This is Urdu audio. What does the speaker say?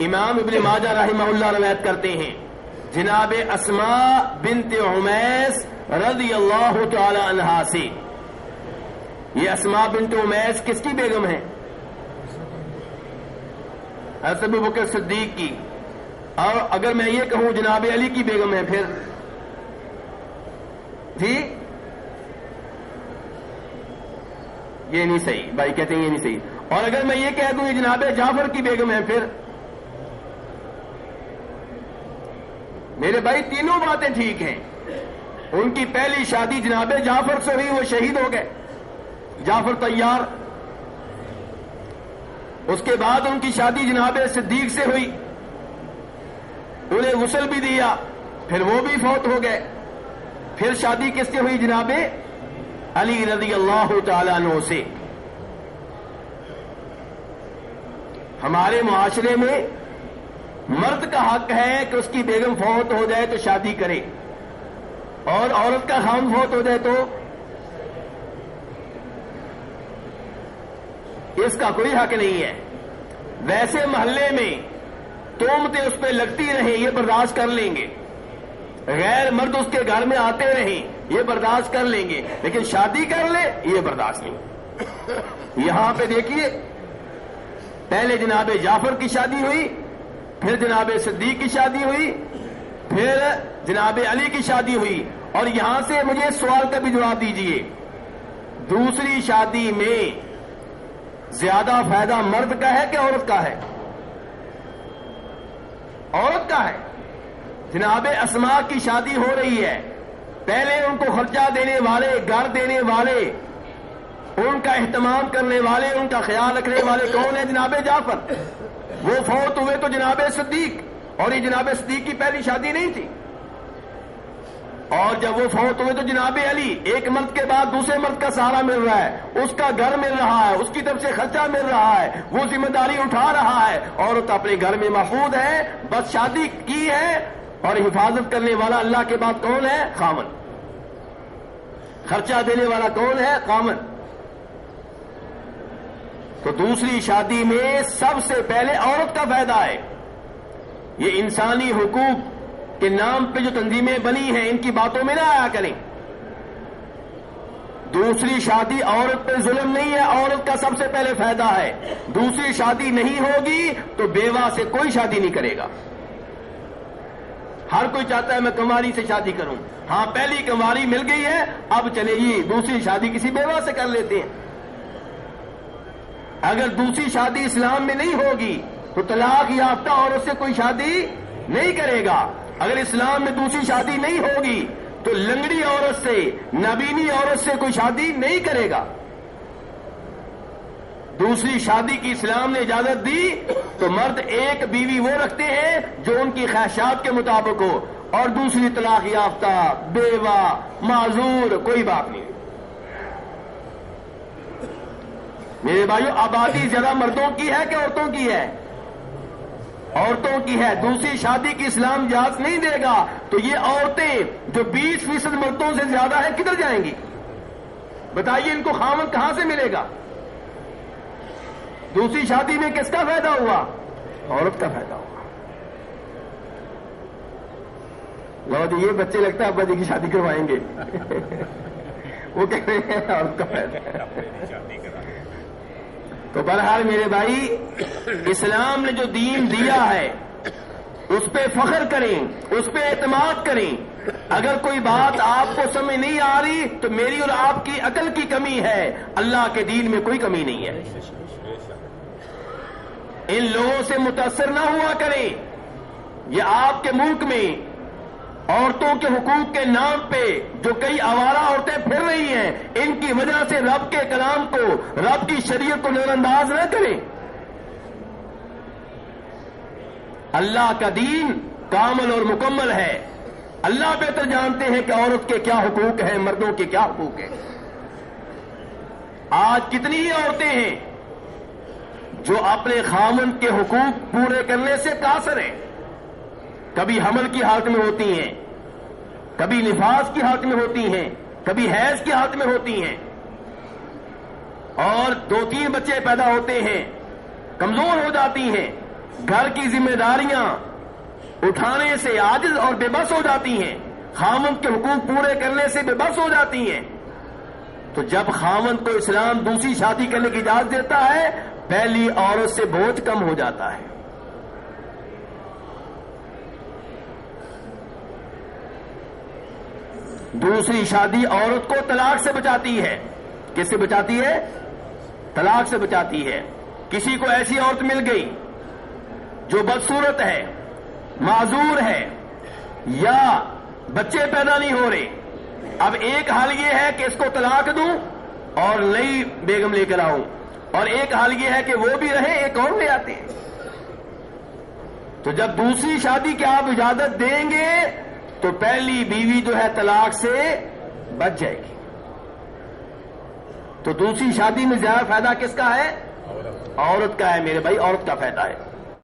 امام ابن ماجہ رحمہ اللہ روایت کرتے ہیں جناب اسماء بنت عمیس رضی اللہ تعالی عنہا سے. یہ اسماء بنت عمیس کس کی بیگم ہے؟ حضرت ابوبکر صدیق کی. اور اگر میں یہ کہوں جناب علی کی بیگم ہے پھر جی یہ نہیں صحیح. بھائی کہتے ہیں یہ نہیں صحیح. اور اگر میں یہ کہہ دوں یہ جناب جعفر کی بیگم ہے پھر میرے بھائی تینوں باتیں ٹھیک ہیں. ان کی پہلی شادی جناب جعفر سے ہوئی, وہ شہید ہو گئے, جعفر طیار. اس کے بعد ان کی شادی جناب صدیق سے ہوئی, انہیں غسل بھی دیا, پھر وہ بھی فوت ہو گئے. پھر شادی کس سے ہوئی؟ جناب علی رضی اللہ تعالی عنہ سے. ہمارے معاشرے میں مرد کا حق ہے کہ اس کی بیگم فوت ہو جائے تو شادی کرے, اور عورت کا خاوند فوت ہو جائے تو اس کا کوئی حق نہیں ہے. ویسے محلے میں تہمتیں اس پہ لگتی رہیں یہ برداشت کر لیں گے, غیر مرد اس کے گھر میں آتے رہیں یہ برداشت کر لیں گے, لیکن شادی کر لے یہ برداشت نہیں. یہاں پہ دیکھیے پہلے جناب جعفر کی شادی ہوئی, پھر جناب صدیق کی شادی ہوئی, پھر جناب علی کی شادی ہوئی. اور یہاں سے مجھے سوال کا بھی جواب دیجئے, دوسری شادی میں زیادہ فائدہ مرد کا ہے کہ عورت کا ہے؟ عورت کا ہے. جناب اسماء کی شادی ہو رہی ہے, پہلے ان کو خرچہ دینے والے, گھر دینے والے, ان کا اہتمام کرنے والے, ان کا خیال رکھنے والے کون ہیں؟ جناب جعفر. وہ فوت ہوئے تو جناب صدیق, اور یہ جناب صدیق کی پہلی شادی نہیں تھی. اور جب وہ فوت ہوئے تو جناب علی, ایک مرد کے بعد دوسرے مرد کا سہارا مل رہا ہے, اس کا گھر مل رہا ہے, اس کی طرف سے خرچہ مل رہا ہے, وہ ذمہ داری اٹھا رہا ہے. عورت اپنے گھر میں محفوظ ہے, بس شادی کی ہے, اور حفاظت کرنے والا اللہ کے بعد کون ہے؟ خاوند. خرچہ دینے والا کون ہے؟ خاوند. تو دوسری شادی میں سب سے پہلے عورت کا فائدہ ہے. یہ انسانی حقوق کے نام پہ جو تنظیمیں بنی ہیں ان کی باتوں میں نہ آیا کریں. دوسری شادی عورت پہ ظلم نہیں ہے, عورت کا سب سے پہلے فائدہ ہے. دوسری شادی نہیں ہوگی تو بیوہ سے کوئی شادی نہیں کرے گا. ہر کوئی چاہتا ہے میں کنواری سے شادی کروں. ہاں پہلی کنواری مل گئی ہے, اب چلے گی دوسری شادی کسی بیوہ سے کر لیتے ہیں. اگر دوسری شادی اسلام میں نہیں ہوگی تو طلاق یافتہ عورت سے کوئی شادی نہیں کرے گا. اگر اسلام میں دوسری شادی نہیں ہوگی تو لنگڑی عورت سے, نابینی عورت سے کوئی شادی نہیں کرے گا. دوسری شادی کی اسلام نے اجازت دی تو مرد ایک بیوی وہ رکھتے ہیں جو ان کی خواہشات کے مطابق ہو, اور دوسری طلاق یافتہ, بیوہ, معذور, کوئی بات نہیں. میرے بھائیو, آبادی زیادہ مردوں کی ہے کہ عورتوں کی ہے؟ عورتوں کی ہے. دوسری شادی کی اسلام اجازت نہیں دے گا تو یہ عورتیں جو 20% مردوں سے زیادہ ہیں کدھر جائیں گی؟ بتائیے ان کو خاوند کہاں سے ملے گا؟ دوسری شادی میں کس کا فائدہ ہوا؟ عورت کا فائدہ ہوا. لو جی یہ بچے لگتا ہے ابا جی کی شادی کروائیں گے وہ کہہ رہے ہیں عورت کا فائدہ. تو بہرحال میرے بھائی, اسلام نے جو دین دیا ہے اس پہ فخر کریں, اس پہ اعتماد کریں. اگر کوئی بات آپ کو سمجھ نہیں آ رہی تو میری اور آپ کی عقل کی کمی ہے, اللہ کے دین میں کوئی کمی نہیں ہے. ان لوگوں سے متاثر نہ ہوا کریں. یہ آپ کے ملک میں عورتوں کے حقوق کے نام پہ جو کئی آوارہ عورتیں پھر رہی ہیں, ان کی وجہ سے رب کے کلام کو, رب کی شریعت کو نظر انداز نہ کریں. اللہ کا دین کامل اور مکمل ہے. اللہ بہتر جانتے ہیں کہ عورت کے کیا حقوق ہیں, مردوں کے کیا حقوق ہیں. آج کتنی ہی عورتیں ہیں جو اپنے خاوند کے حقوق پورے کرنے سے قاصر ہیں. کبھی حمل کی حالت میں ہوتی ہیں, کبھی نفاس کی حالت میں ہوتی ہیں, کبھی حیض کی حالت میں ہوتی ہیں, اور 2-3 بچے پیدا ہوتے ہیں, کمزور ہو جاتی ہیں, گھر کی ذمہ داریاں اٹھانے سے عاجز اور بے بس ہو جاتی ہیں، خاوند کے حقوق پورے کرنے سے بے بس ہو جاتی ہیں، تو جب خاوند کو اسلام دوسری شادی کرنے کی اجازت دیتا ہے، پہلی عورت سے بوجھ کم ہو جاتا ہے۔ دوسری شادی عورت کو طلاق سے بچاتی ہے۔ کس سے بچاتی ہے؟ طلاق سے بچاتی ہے۔ کسی کو ایسی عورت مل گئی جو بدصورت ہے، معذور ہے، یا بچے پیدا نہیں ہو رہے، اب ایک حال یہ ہے کہ اس کو طلاق دوں اور نئی بیگم لے کر آؤں، اور ایک حال یہ ہے کہ وہ بھی رہے، ایک اور لے آتے ہیں۔ تو جب دوسری شادی کی آپ اجازت دیں گے تو پہلی بیوی جو ہے طلاق سے بچ جائے گی۔ تو دوسری شادی میں زیادہ فائدہ کس کا ہے؟ عورت کا ہے میرے بھائی، عورت کا فائدہ ہے۔